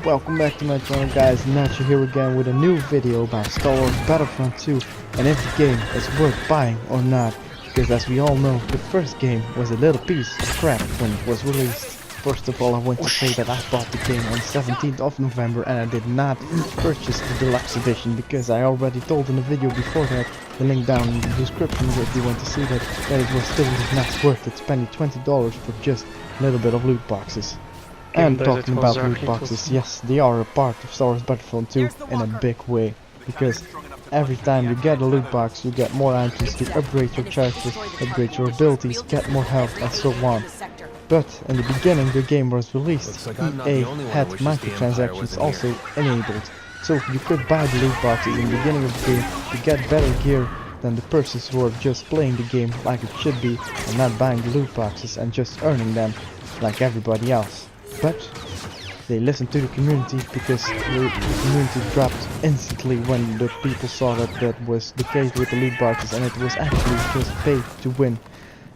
Welcome back to my channel, guys. Nacho here again with a new video about Star Wars Battlefront 2 and if the game is worth buying or not, because as we all know, the first game was a little piece of crap when it was released. First of all, I want to say that I bought the game on 17th of November and I did not purchase the deluxe edition because I already told in the video before that, the link down in the description if you want to see that it was still not worth it spending $20 for just a little bit of loot boxes. And talking about loot boxes, yes, they are a part of Star Wars Battlefront 2 in a big way, because every time you get a loot box you get more items to upgrade your characters, upgrade your abilities, get more health and so on. But in the beginning the game was released, EA had microtransactions also enabled, so you could buy the loot boxes in the beginning of the game to get better gear than the persons who are just playing the game like it should be and not buying the loot boxes and just earning them like everybody else. But they listened to the community because the community dropped instantly when the people saw that that was the case with the loot boxes and it was actually just pay to win.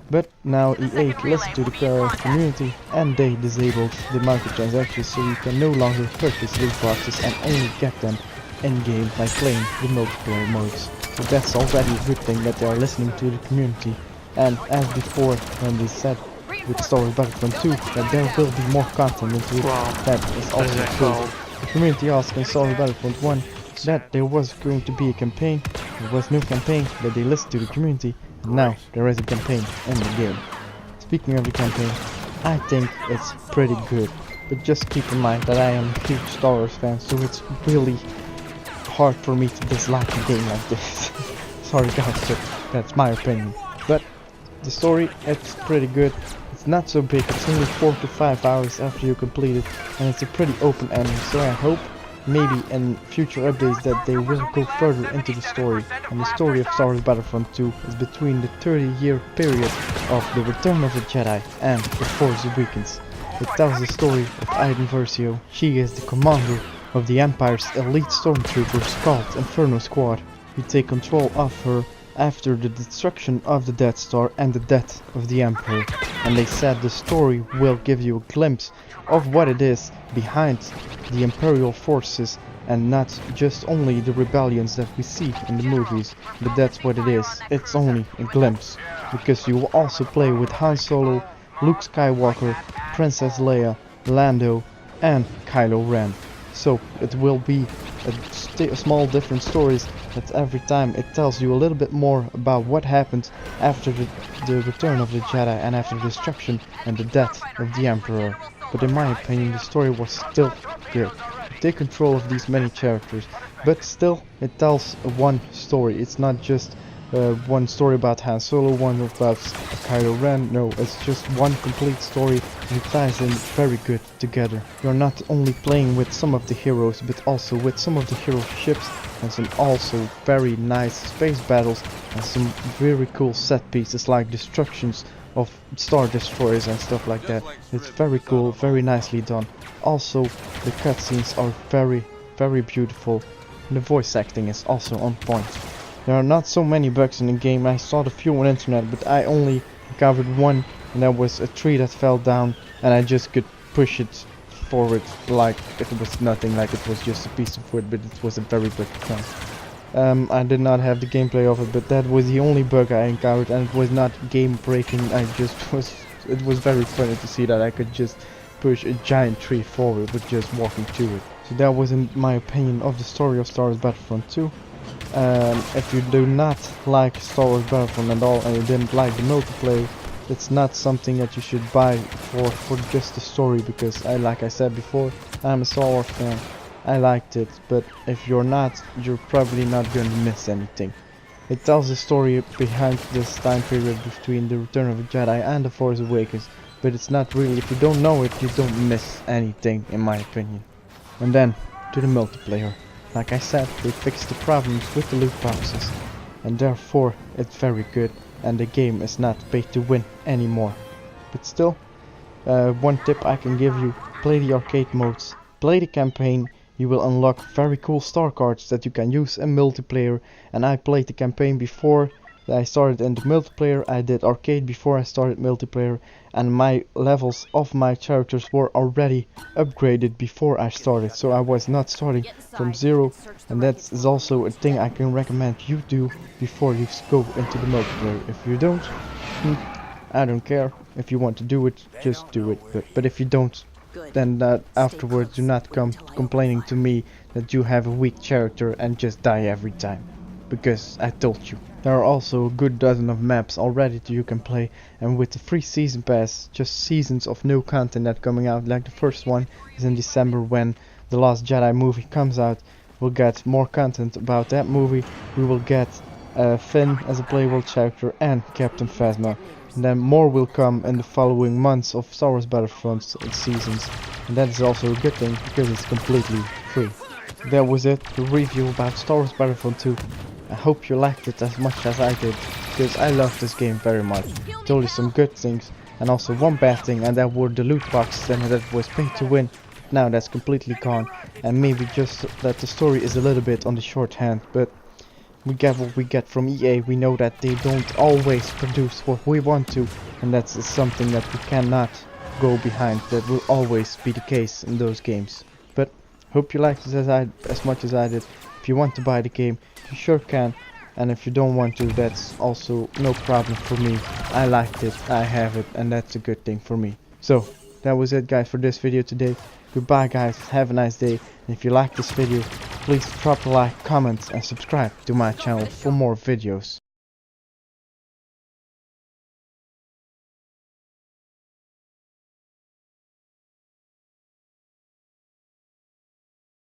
But now EA listened to the community and they disabled the microtransactions, so you can no longer purchase loot boxes and only get them in-game by playing the multiplayer modes. So that's already a good thing that they are listening to the community. And as before, when they said with Star Wars Battlefront 2 that there will be more content into it, that is also true. The community asked in Star Wars Battlefront 1 that there was going to be a campaign, there was no campaign, but they listened to the community, and now there is a campaign in the game. Speaking of the campaign, I think it's pretty good, but just keep in mind that I am a huge Star Wars fan, so it's really hard for me to dislike a game like this. Sorry guys, but that's my opinion. But the story, it's pretty good. It's not so big, it's only 4 to 5 hours after you complete it, and it's a pretty open ending, so I hope maybe in future updates that they will go further into the story. And the story of Star Wars Battlefront 2 is between the 30-year period of the Return of the Jedi and the Force Awakens. It tells the story of Iden Versio. She is the commander of the Empire's elite stormtroopers called Inferno Squad. You take control of her after the destruction of the Death Star and the death of the Emperor, and they said the story will give you a glimpse of what it is behind the Imperial forces and not just only the rebellions that we see in the movies, but that's what it is, it's only a glimpse, because you will also play with Han Solo, Luke Skywalker, Princess Leia, Lando and Kylo Ren. So it will be a small different stories that every time it tells you a little bit more about what happened after the return of the Jedi and after the destruction and the death of the Emperor. But in my opinion the story was still good. You take control of these many characters, but still it tells one story. It's not just one story about Han Solo, one about Kylo Ren. No, it's just one complete story and it ties in very good together. You're not only playing with some of the heroes, but also with some of the hero ships and some also very nice space battles and some very cool set pieces like destructions of Star Destroyers and stuff like that. It's very cool, very nicely done. Also, the cutscenes are very beautiful. And the voice acting is also on point. There are not so many bugs in the game. I saw the few on the internet, but I only encountered one, and that was a tree that fell down and I just could push it forward like it was nothing, like it was just a piece of wood, but it was a very big chunk. I did not have the gameplay of it, but that was the only bug I encountered, and it was not game breaking. It was very funny to see that I could just push a giant tree forward with just walking to it. So that was in my opinion of the story of Star Wars Battlefront 2. If you do not like Star Wars Battlefront at all and you didn't like the multiplayer, it's not something that you should buy for just the story, because like I said before, I'm a Star Wars fan. I liked it, but if you're not, you're probably not going to miss anything. It tells the story behind this time period between the Return of the Jedi and the Force Awakens, but it's not really, if you don't know it, you don't miss anything in my opinion. And then to the multiplayer. Like I said, they fixed the problems with the loot boxes, and therefore it's very good and the game is not pay to win anymore. But still, one tip I can give you, play the arcade modes, play the campaign. You will unlock very cool star cards that you can use in multiplayer, and I played the campaign before I started in the multiplayer. I did arcade before I started multiplayer, and my levels of my characters were already upgraded before I started, so I was not starting from zero, and that is also a thing I can recommend you do before you go into the multiplayer. If you don't, I don't care. If you want to do it, just do it, but if you don't, then afterwards do not come complaining to me that you have a weak character and just die every time, because I told you. There are also a good dozen of maps already that you can play, and with the free season pass, just seasons of new content that coming out. Like the first one is in December when the Last Jedi movie comes out. We'll get more content about that movie. We will get Finn as a playable character and Captain Phasma. And then more will come in the following months of Star Wars Battlefront seasons, and that is also a good thing because it's completely free. That was it, the review about Star Wars Battlefront 2. I hope you liked it as much as I did, because I love this game very much. It's only some good things, and also one bad thing, and that were the loot boxes, and that was pay to win. Now that's completely gone, and maybe just that the story is a little bit on the short hand, but we get what we get from EA. We know that they don't always produce what we want to, and that's something that we cannot go behind. That will always be the case in those games. But hope you liked it as much as I did. If you want to buy the game, you sure can, and if you don't want to, that's also no problem for me. I liked it, I have it, and that's a good thing for me. So that was it, guys, for this video today. Goodbye, guys, have a nice day, and if you like this video, please drop a like, comment and subscribe to my channel for more videos.